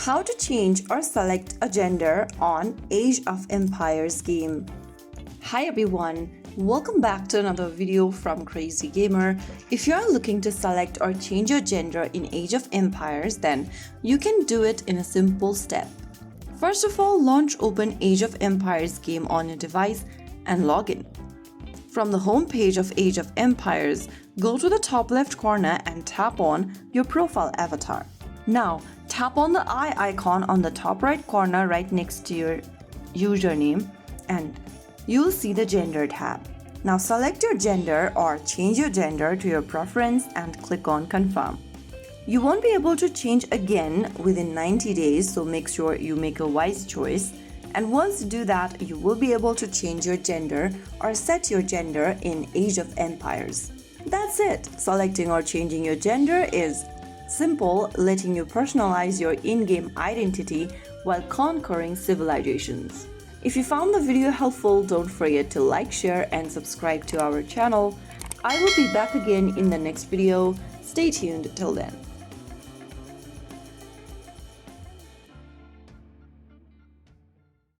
How to change or select a gender on Age of Empires game. Hi everyone, welcome back to another video from Crazy Gamer. If you are looking to select or change your gender in Age of Empires, then you can do it in a simple step. First of all, launch open Age of Empires game on your device and log in. From the home page of Age of Empires, go to the top left corner and tap on your profile avatar. Now, tap on the eye icon on the top right corner right next to your username and you'll see the gender tab. Now select your gender or change your gender to your preference and click on confirm. You won't be able to change again within 90 days, so make sure you make a wise choice. And once you do that, you will be able to change your gender or set your gender in Age of Empires. That's it. Selecting or changing your gender is simple, letting you personalize your in-game identity while conquering civilizations. If you found the video helpful, don't forget to like, share, and subscribe to our channel. I will be back again in the next video. Stay tuned till then.